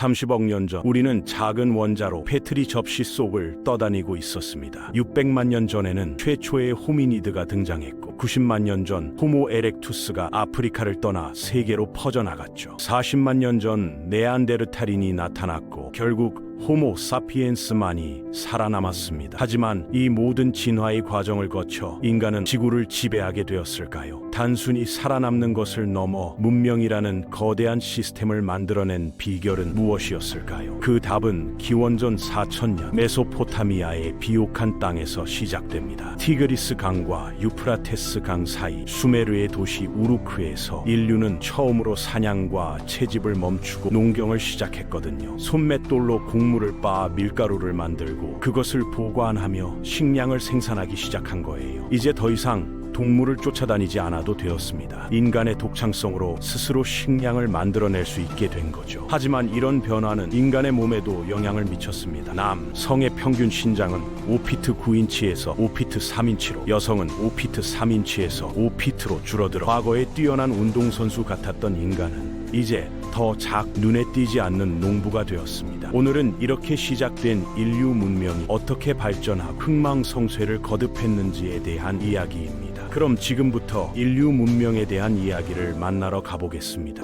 30억 년 전 우리는 작은 원자로 페트리 접시 속을 떠다니고 있었습니다. 600만 년 전에는 최초의 호미니드가 등장했고 90만 년 전 호모 에렉투스가 아프리카를 떠나 세계로 퍼져나갔죠. 40만 년 전 네안데르탈인이 나타났고 결국 호모 사피엔스만이 살아남았습니다. 하지만 이 모든 진화의 과정을 거쳐 인간은 지구를 지배하게 되었을까요? 단순히 살아남는 것을 넘어 문명이라는 거대한 시스템을 만들어낸 비결은 무엇이었을까요? 그 답은 기원전 4000년 메소포타미아의 비옥한 땅에서 시작됩니다. 티그리스 강과 유프라테스 강 사이 수메르의 도시 우루크에서 인류는 처음으로 사냥과 채집을 멈추고 농경을 시작했거든요. 손맷돌로 곡물을 빻아 밀가루를 만들고 그것을 보관하며 식량을 생산하기 시작한 거예요. 이제 더 이상 동물을 쫓아다니지 않아도 되었습니다. 인간의 독창성으로 스스로 식량을 만들어낼 수 있게 된 거죠. 하지만 이런 변화는 인간의 몸에도 영향을 미쳤습니다. 남성의 평균 신장은 5피트 9인치에서 5피트 3인치로, 여성은 5피트 3인치에서 5피트로 줄어들어 과거에 뛰어난 운동선수 같았던 인간은 이제 더 눈에 띄지 않는 농부가 되었습니다. 오늘은 이렇게 시작된 인류 문명이 어떻게 발전하고 흥망성쇠를 거듭했는지에 대한 이야기입니다. 그럼 지금부터 인류 문명에 대한 이야기를 만나러 가보겠습니다.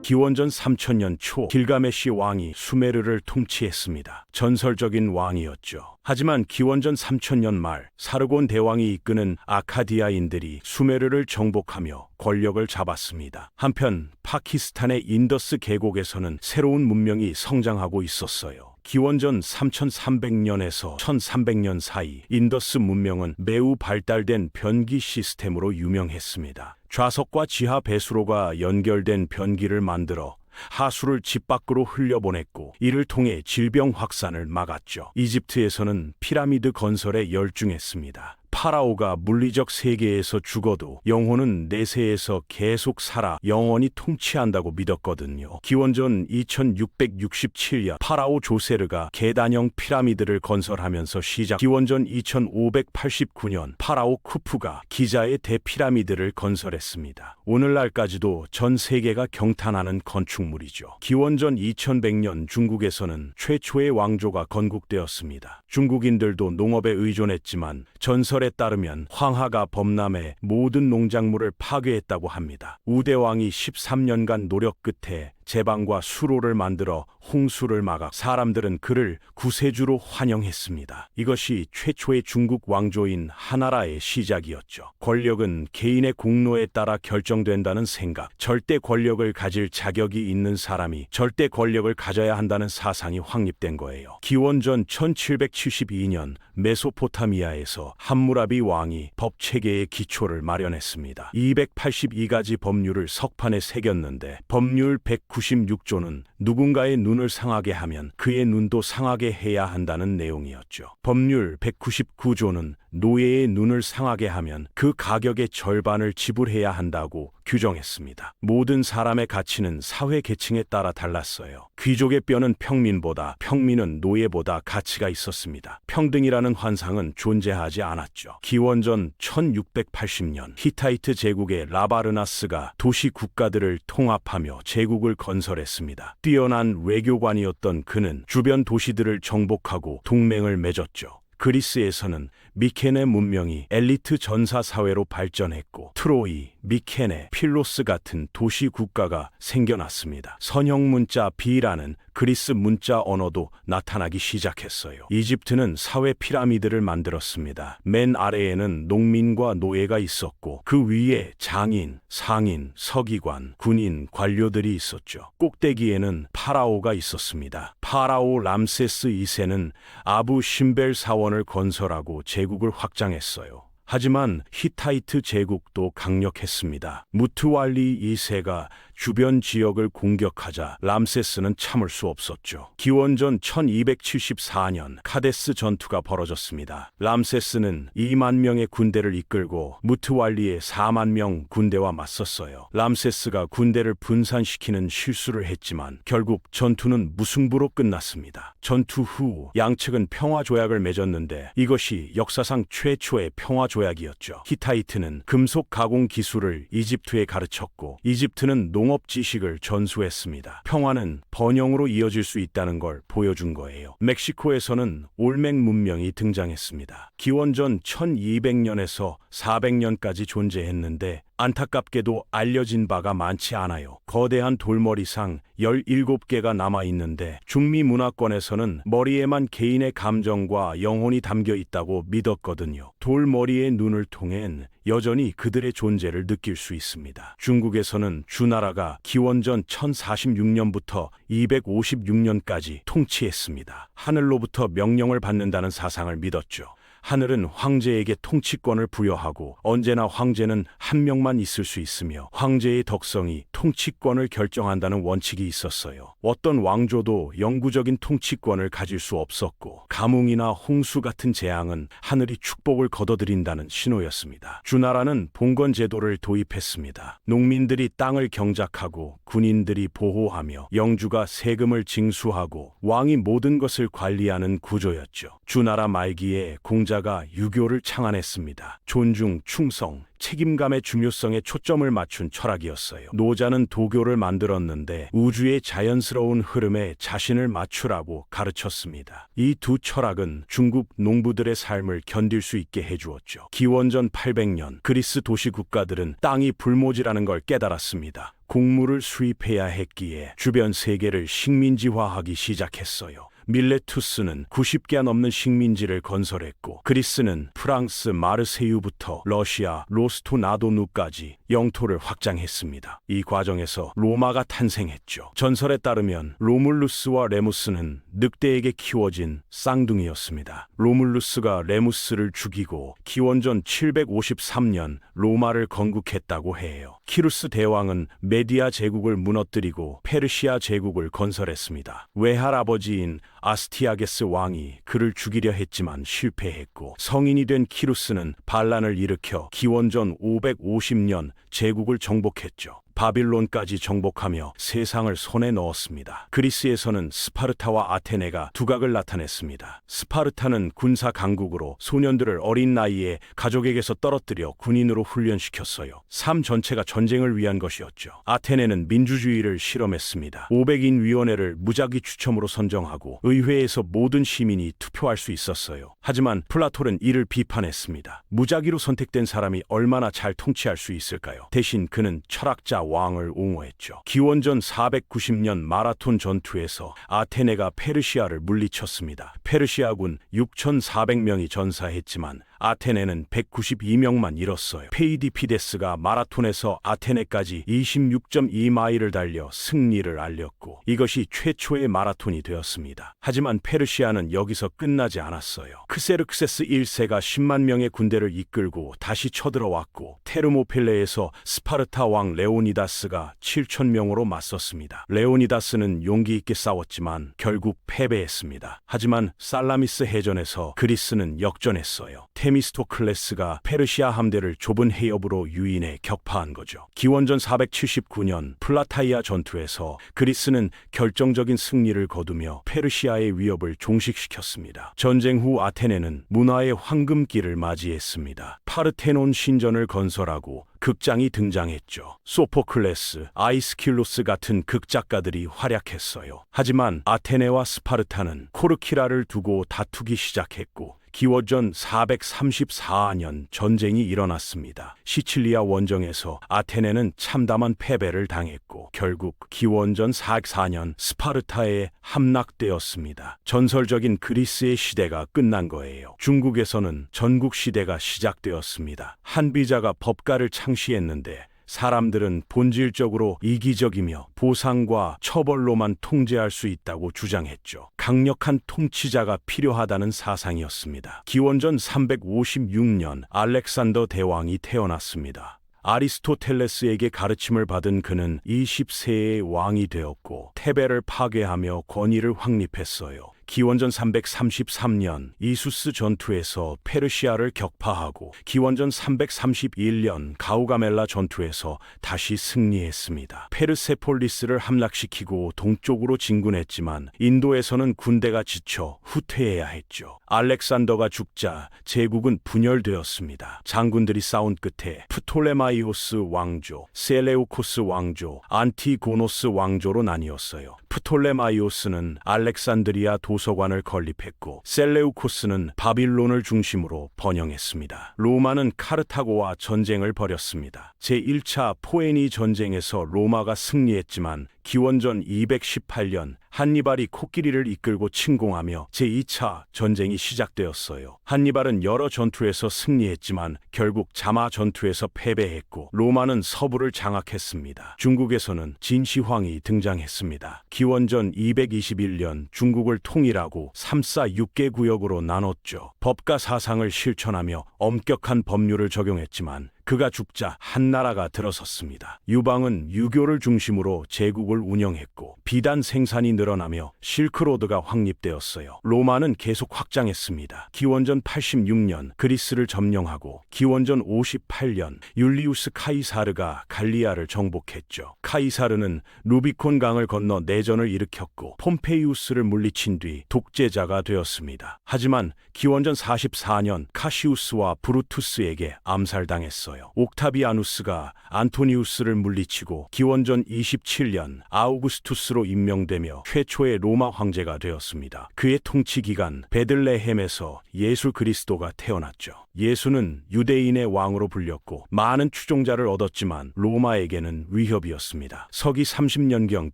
기원전 3000년 초 길가메시 왕이 수메르를 통치했습니다. 전설적인 왕이었죠. 하지만 기원전 3000년 말 사르곤 대왕이 이끄는 아카디아인들이 수메르를 정복하며 권력을 잡았습니다. 한편 파키스탄의 인더스 계곡에서는 새로운 문명이 성장하고 있었어요. 기원전 3300년에서 1300년 사이 인더스 문명은 매우 발달된 변기 시스템으로 유명했습니다. 좌석과 지하 배수로가 연결된 변기를 만들어 하수를 집 밖으로 흘려보냈고 이를 통해 질병 확산을 막았죠. 이집트에서는 피라미드 건설에 열중했습니다. 파라오가 물리적 세계에서 죽어도 영혼은 내세에서 계속 살아 영원히 통치한다고 믿었거든요. 기원전 2667년 파라오 조세르가 계단형 피라미드를 건설하면서 기원전 2589년 파라오 쿠푸가 기자의 대피라미드를 건설했습니다. 오늘날까지도 전 세계가 경탄하는 건축물이죠. 기원전 2100년 중국에서는 최초의 왕조가 건국되었습니다. 중국인들도 농업에 의존했지만 전설에 따르면 황하가 범람해 모든 농작물을 파괴했다고 합니다. 우대왕이 13년간 노력 끝에 제방과 수로를 만들어 홍수를 막아 사람들은 그를 구세주로 환영했습니다. 이것이 최초의 중국 왕조인 하나라의 시작이었죠. 권력은 개인의 공로에 따라 결정된다는 생각, 절대 권력을 가질 자격이 있는 사람이 절대 권력을 가져야 한다는 사상이 확립된 거예요. 기원전 1772년 메소포타미아에서 함무라비 왕이 법체계의 기초를 마련했습니다. 282가지 법률을 석판에 새겼는데 법률 196조는 누군가의 눈을 상하게 하면 그의 눈도 상하게 해야 한다는 내용이었죠. 법률 199조는 노예의 눈을 상하게 하면 그 가격의 절반을 지불해야 한다고 규정했습니다. 모든 사람의 가치는 사회 계층에 따라 달랐어요. 귀족의 뼈는 평민보다, 평민은 노예보다 가치가 있었습니다. 평등이라는 환상은 존재하지 않았죠. 기원전 1680년 히타이트 제국의 라바르나스가 도시 국가들을 통합하며 제국을 건설했습니다. 뛰어난 외교관이었던 그는 주변 도시들을 정복하고 동맹을 맺었죠. 그리스에서는 미케네 문명이 엘리트 전사 사회로 발전했고 트로이, 미케네, 필로스 같은 도시 국가가 생겨났습니다. 선형 문자 B라는 그리스 문자 언어도 나타나기 시작했어요. 이집트는 사회 피라미드를 만들었습니다. 맨 아래에는 농민과 노예가 있었고 그 위에 장인, 상인, 서기관, 군인, 관료들이 있었죠. 꼭대기에는 파라오가 있었습니다. 파라오 람세스 2세는 아부 신벨 사원을 건설하고 제국을 확장했어요. 하지만 히타이트 제국도 강력했습니다. 무트왈리 2세가 주변 지역을 공격하자 람세스는 참을 수 없었죠. 기원전 1274년 카데스 전투가 벌어졌습니다. 람세스는 2만 명의 군대를 이끌고 무트왈리의 4만 명 군대와 맞섰어요. 람세스가 군대를 분산시키는 실수를 했지만 결국 전투는 무승부로 끝났습니다. 전투 후 양측은 평화 조약을 맺었는데 이것이 역사상 최초의 평화 조약이었죠. 히타이트는 금속 가공 기술을 이집트에 가르쳤고 이집트는 농업 지식을 전수했습니다. 평화는 번영으로 이어질 수 있다는 걸 보여준 거예요. 멕시코에서는 올맥 문명이 등장했습니다. 기원전 1200년에서 400년까지 존재했는데 안타깝게도 알려진 바가 많지 않아요. 거대한 돌머리상 17개가 남아있는데 중미 문화권에서는 머리에만 개인의 감정과 영혼이 담겨 있다고 믿었거든요. 돌머리의 눈을 통엔 여전히 그들의 존재를 느낄 수 있습니다. 중국에서는 주나라가 기원전 1046년부터 256년까지 통치했습니다. 하늘로부터 명령을 받는다는 사상을 믿었죠. 하늘은 황제에게 통치권을 부여하고 언제나 황제는 한 명만 있을 수 있으며 황제의 덕성이 통치권을 결정한다는 원칙이 있었어요. 어떤 왕조도 영구적인 통치권을 가질 수 없었고 가뭄이나 홍수 같은 재앙은 하늘이 축복을 거둬들인다는 신호였습니다. 주나라는 봉건 제도를 도입했습니다. 농민들이 땅을 경작하고 군인들이 보호하며 영주가 세금을 징수하고 왕이 모든 것을 관리하는 구조였죠. 주나라 말기에 공자가 유교를 창안했습니다. 존중, 충성, 책임감의 중요성에 초점을 맞춘 철학이었어요. 노자는 도교를 만들었는데 우주의 자연스러운 흐름에 자신을 맞추라고 가르쳤습니다. 이 두 철학은 중국 농부들의 삶을 견딜 수 있게 해주었죠. 기원전 800년 그리스 도시 국가들은 땅이 불모지라는 걸 깨달았습니다. 곡물을 수입해야 했기에 주변 세계를 식민지화하기 시작했어요. 밀레투스는 90개가 넘는 식민지를 건설했고 그리스는 프랑스 마르세유부터 러시아 로스토나도누까지 영토를 확장했습니다. 이 과정에서 로마가 탄생했죠. 전설에 따르면 로물루스와 레무스는 늑대에게 키워진 쌍둥이였습니다. 로물루스가 레무스를 죽이고 기원전 753년 로마를 건국했다고 해요. 키루스 대왕은 메디아 제국을 무너뜨리고 페르시아 제국을 건설했습니다. 외할아버지인 아스티아게스 왕이 그를 죽이려 했지만 실패했고 성인이 된 키루스는 반란을 일으켜 기원전 550년 제국을 정복했죠. 바빌론까지 정복하며 세상을 손에 넣었습니다. 그리스에서는 스파르타와 아테네가 두각을 나타냈습니다. 스파르타는 군사 강국으로 소년들을 어린 나이에 가족에게서 떨어뜨려 군인으로 훈련시켰어요. 삶 전체가 전쟁을 위한 것이었죠. 아테네는 민주주의를 실험했습니다. 500인 위원회를 무작위 추첨으로 선정하고 의회에서 모든 시민이 투표할 수 있었어요. 하지만 플라톤은 이를 비판했습니다. 무작위로 선택된 사람이 얼마나 잘 통치할 수 있을까요? 대신 그는 철학자 왕을 옹호했죠. 기원전 490년 마라톤 전투에서 아테네가 페르시아를 물리쳤습니다. 페르시아군 6,400명이 전사했지만 아테네는 192명만 잃었어요. 페이디피데스가 마라톤에서 아테네까지 26.2마일을 달려 승리를 알렸고 이것이 최초의 마라톤이 되었습니다. 하지만 페르시아는 여기서 끝나지 않았어요. 크세르크세스 1세가 10만 명의 군대를 이끌고 다시 쳐들어왔고 테르모필레에서 스파르타 왕 레오니다스가 7,000명으로 맞섰습니다. 레오니다스는 용기 있게 싸웠지만 결국 패배했습니다. 하지만 살라미스 해전에서 그리스는 역전했어요. 테미스토클레스가 페르시아 함대를 좁은 해협으로 유인해 격파한 거죠. 기원전 479년 플라타이아 전투에서 그리스는 결정적인 승리를 거두며 페르시아의 위협을 종식시켰습니다. 전쟁 후 아테네는 문화의 황금기를 맞이했습니다. 파르테논 신전을 건설하고 극장이 등장했죠. 소포클레스, 아이스킬로스 같은 극작가들이 활약했어요. 하지만 아테네와 스파르타는 코르키라를 두고 다투기 시작했고 기원전 434년 전쟁이 일어났습니다. 시칠리아 원정에서 아테네는 참담한 패배를 당했고 결국 기원전 404년 스파르타에 함락되었습니다. 전설적인 그리스의 시대가 끝난 거예요. 중국에서는 전국시대가 시작되었습니다. 한비자가 법가를 창시했는데 사람들은 본질적으로 이기적이며 보상과 처벌로만 통제할 수 있다고 주장했죠. 강력한 통치자가 필요하다는 사상이었습니다. 기원전 356년 알렉산더 대왕이 태어났습니다. 아리스토텔레스에게 가르침을 받은 그는 20세의 왕이 되었고 테베를 파괴하며 권위를 확립했어요. 기원전 333년 이수스 전투에서 페르시아를 격파하고 기원전 331년 가우가멜라 전투에서 다시 승리했습니다. 페르세폴리스를 함락시키고 동쪽으로 진군했지만 인도에서는 군대가 지쳐 후퇴해야 했죠. 알렉산더가 죽자 제국은 분열되었습니다. 장군들이 싸운 끝에 프톨레마이오스 왕조, 셀레우코스 왕조, 안티고노스 왕조로 나뉘었어요. 프톨레마이오스는 알렉산드리아 도서관을 건립했고 셀레우코스는 바빌론을 중심으로 번영했습니다. 로마는 카르타고와 전쟁을 벌였습니다. 제1차 포에니 전쟁에서 로마가 승리했지만 기원전 218년 한니발이 코끼리를 이끌고 침공하며 제2차 전쟁이 시작되었어요. 한니발은 여러 전투에서 승리했지만 결국 자마 전투에서 패배했고 로마는 서부를 장악했습니다. 중국에서는 진시황이 등장했습니다. 기원전 221년 중국을 통일하고 3사 6개 구역으로 나눴죠. 법과 사상을 실천하며 엄격한 법률을 적용했지만 그가 죽자 한나라가 들어섰습니다. 유방은 유교를 중심으로 제국을 운영했고 비단 생산이 늘어나며 실크로드가 확립되었어요. 로마는 계속 확장했습니다. 기원전 86년 그리스를 점령하고 기원전 58년 율리우스 카이사르가 갈리아를 정복했죠. 카이사르는 루비콘 강을 건너 내전을 일으켰고 폼페이우스를 물리친 뒤 독재자가 되었습니다. 하지만 기원전 44년 카시우스와 브루투스에게 암살당했어요. 옥타비아누스가 안토니우스를 물리치고 기원전 27년 아우구스투스로 임명되며 최초의 로마 황제가 되었습니다. 그의 통치 기간 베들레헴에서 예수 그리스도가 태어났죠. 예수는 유대인의 왕으로 불렸고 많은 추종자를 얻었지만 로마에게는 위협이었습니다. 서기 30년경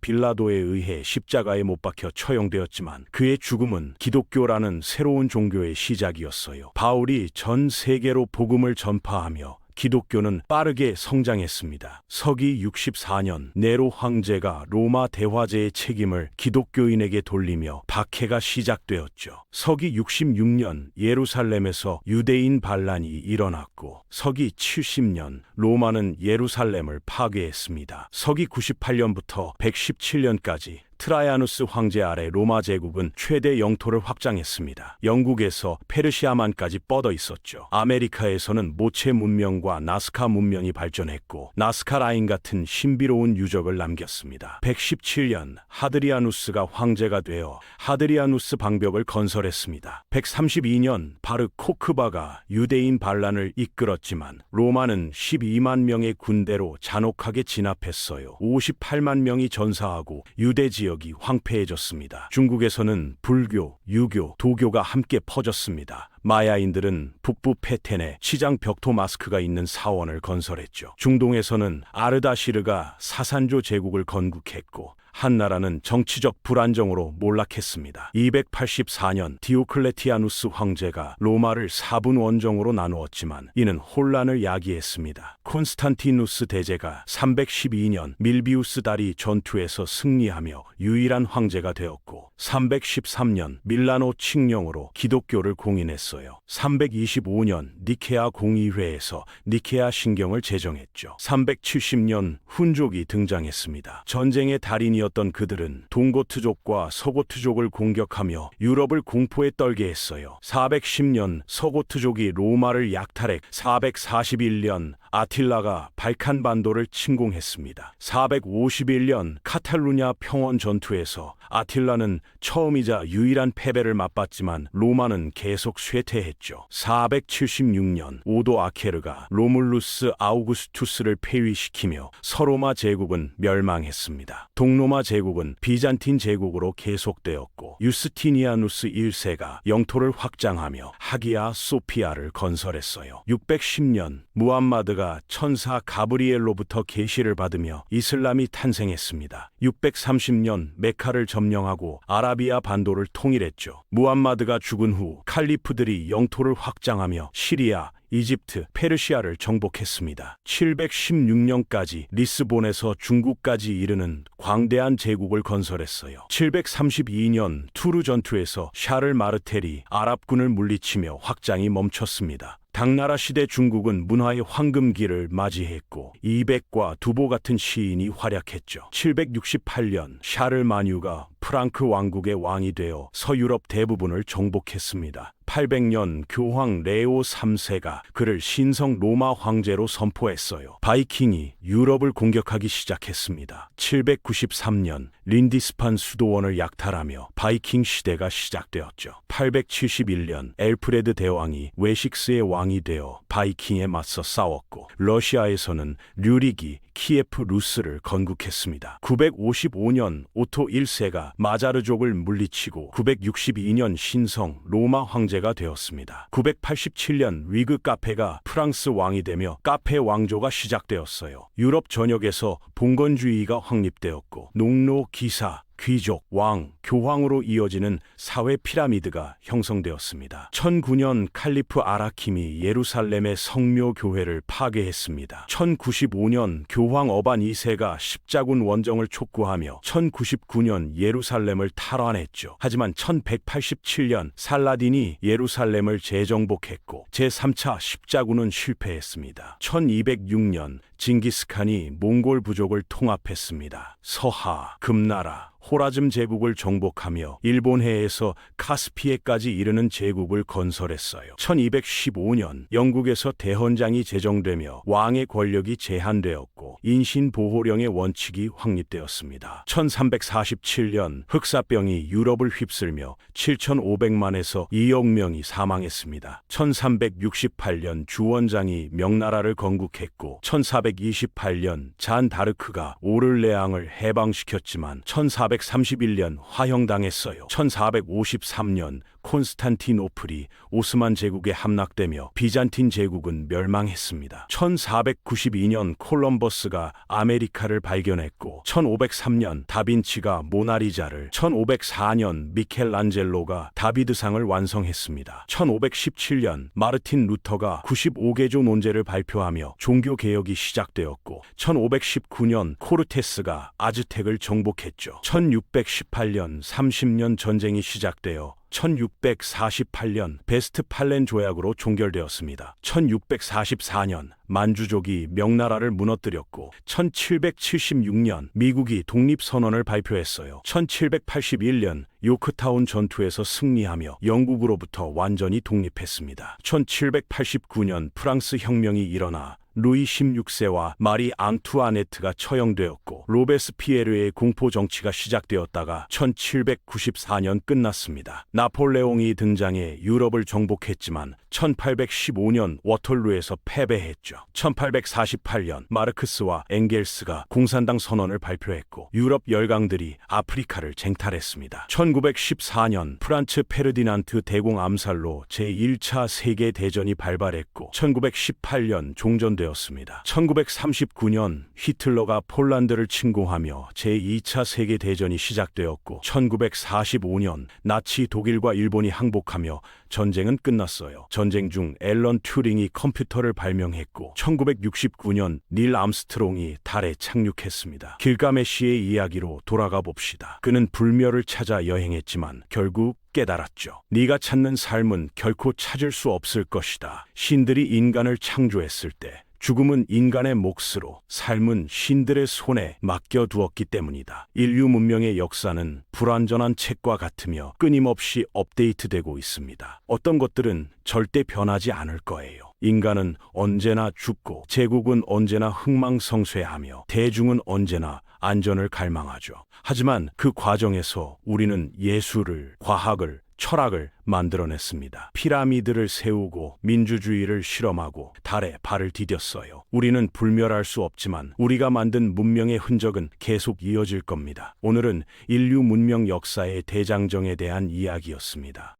빌라도에 의해 십자가에 못 박혀 처형되었지만 그의 죽음은 기독교라는 새로운 종교의 시작이었어요. 바울이 전 세계로 복음을 전파하며 기독교는 빠르게 성장했습니다. 서기 64년 네로 황제가 로마 대화제의 책임을 기독교인에게 돌리며 박해가 시작되었죠. 서기 66년 예루살렘에서 유대인 반란이 일어났고 서기 70년 로마는 예루살렘을 파괴했습니다. 서기 98년부터 117년까지 트라야누스 황제 아래 로마 제국은 최대 영토를 확장했습니다. 영국에서 페르시아만까지 뻗어 있었죠. 아메리카에서는 모체 문명과 나스카 문명이 발전했고 나스카 라인 같은 신비로운 유적을 남겼습니다. 117년 하드리아누스가 황제가 되어 하드리아누스 방벽을 건설했습니다. 132년 바르 코크바가 유대인 반란을 이끌었지만 로마는 12만 명의 군대로 잔혹하게 진압했어요. 58만 명이 전사하고 유대 지역이 황폐해졌습니다. 중국에서는 불교, 유교, 도교가 함께 퍼졌습니다. 마야인들은 북부 페텐에 시장 벽토 마스크가 있는 사원을 건설했죠. 중동에서는 아르다시르가 사산조 제국을 건국했고 한나라는 정치적 불안정으로 몰락했습니다. 284년 디오클레티아누스 황제가 로마를 4분 원정으로 나누었지만 이는 혼란을 야기했습니다. 콘스탄티누스 대제가 312년 밀비우스 다리 전투에서 승리하며 유일한 황제가 되었고 313년 밀라노 칙령으로 기독교를 공인했어요. 325년 니케아 공의회에서 니케아 신경을 제정했죠. 370년 훈족이 등장했습니다. 전쟁의 달인이었던 그들은 동고트족과 서고트족을 공격하며 유럽을 공포에 떨게 했어요. 410년 서고트족이 로마를 약탈해 441년 아틸라가 발칸 반도를 침공했습니다. 451년 카탈루냐 평원 전투에서 아틸라는 처음이자 유일한 패배를 맛봤지만 로마는 계속 쇠퇴했죠. 476년 오도 아케르가 로물루스 아우구스투스를 폐위시키며 서로마 제국은 멸망했습니다. 동로마 제국은 비잔틴 제국으로 계속되었고 유스티니아누스 1세가 영토를 확장하며 하기야 소피아를 건설했어요. 610년 무함마드가 천사 가브리엘로부터 계시를 받으며 이슬람이 탄생했습니다. 630년 메카를 점령하고 아라비아 반도를 통일했죠. 무함마드가 죽은 후 칼리프들이 영토를 확장하며 시리아, 이집트, 페르시아를 정복했습니다. 716년까지 리스본에서 중국까지 이르는 광대한 제국을 건설했어요. 732년 투르 전투에서 샤를 마르텔이 아랍군을 물리치며 확장이 멈췄습니다. 당나라 시대 중국은 문화의 황금기를 맞이했고 이백과 두보 같은 시인이 활약했죠. 768년 샤를마뉴가 프랑크 왕국의 왕이 되어 서유럽 대부분을 정복했습니다. 800년 교황 레오 3세가 그를 신성 로마 황제로 선포했어요. 바이킹이 유럽을 공격하기 시작했습니다. 793년 린디스판 수도원을 약탈하며 바이킹 시대가 시작되었죠. 871년 엘프레드 대왕이 웨식스의 왕이 되어 바이킹에 맞서 싸웠고 러시아에서는 류릭이 키예프 루스를 건국했습니다. 955년 오토 1세가 마자르족을 물리치고 962년 신성 로마 황제가 되었습니다. 987년 위그 카페가 프랑스 왕이 되며 카페 왕조가 시작되었어요. 유럽 전역에서 봉건주의가 확립되었고 농노, 기사, 귀족, 왕, 교황으로 이어지는 사회 피라미드가 형성되었습니다. 1009년 칼리프 아라킴이 예루살렘의 성묘 교회를 파괴했습니다. 1095년 교황 어반 2세가 십자군 원정을 촉구하며 1099년 예루살렘을 탈환했죠. 하지만 1187년 살라딘이 예루살렘을 재정복했고 제3차 십자군은 실패했습니다. 1206년 징기스칸이 몽골 부족을 통합했습니다. 서하, 금나라, 호라즘 제국을 정복하며 일본해에서 카스피해까지 이르는 제국을 건설했어요. 1215년 영국에서 대헌장이 제정되며 왕의 권력이 제한되었고 인신보호령의 원칙이 확립되었습니다. 1347년 흑사병이 유럽을 휩쓸며 7,500만에서 2억 명이 사망했습니다. 1368년 주원장이 명나라를 건국했고 1428년 잔 다르크가 오를레앙을 해방시켰지만 1431년 화형당했어요. 1453년 콘스탄티노플이 오스만 제국에 함락되며 비잔틴 제국은 멸망했습니다. 1492년 콜럼버스가 아메리카를 발견했고 1503년 다빈치가 모나리자를 1504년 미켈란젤로가 다비드상을 완성했습니다. 1517년 마르틴 루터가 95개조 논제를 발표하며 종교개혁이 시작되었고 1519년 코르테스가 아즈텍을 정복했죠. 1618년 30년 전쟁이 시작되어 1648년 베스트팔렌 조약으로 종결되었습니다. 1644년 만주족이 명나라를 무너뜨렸고 1776년 미국이 독립선언을 발표했어요. 1781년 요크타운 전투에서 승리하며 영국으로부터 완전히 독립했습니다. 1789년 프랑스 혁명이 일어나 루이 16세와 마리 앙투아네트가 처형되었고 로베스피에르의 공포 정치가 시작되었다가 1794년 끝났습니다. 나폴레옹이 등장해 유럽을 정복했지만 1815년 워털루에서 패배했죠. 1848년 마르크스와 엥겔스가 공산당 선언을 발표했고 유럽 열강들이 아프리카를 쟁탈했습니다. 1914년 프란츠 페르디난트 대공 암살로 제1차 세계대전이 발발했고 1918년 종전되었습니다. 1939년 히틀러가 폴란드를 침공하며 제2차 세계대전이 시작되었고 1945년 나치 독일과 일본이 항복하며 전쟁은 끝났어요. 전쟁 중 앨런 튜링이 컴퓨터를 발명했고 1969년 닐 암스트롱이 달에 착륙했습니다. 길가메시의 이야기로 돌아가 봅시다. 그는 불멸을 찾아 여행했지만 결국 깨달았죠. 네가 찾는 삶은 결코 찾을 수 없을 것이다. 신들이 인간을 창조했을 때 죽음은 인간의 몫으로, 삶은 신들의 손에 맡겨두었기 때문이다. 인류 문명의 역사는 불완전한 책과 같으며 끊임없이 업데이트되고 있습니다. 어떤 것들은 절대 변하지 않을 거예요. 인간은 언제나 죽고, 제국은 언제나 흥망성쇠하며, 대중은 언제나 안전을 갈망하죠. 하지만 그 과정에서 우리는 예술을, 과학을, 철학을 만들어냈습니다. 피라미드를 세우고 민주주의를 실험하고 달에 발을 디뎠어요. 우리는 불멸할 수 없지만 우리가 만든 문명의 흔적은 계속 이어질 겁니다. 오늘은 인류 문명 역사의 대장정에 대한 이야기였습니다.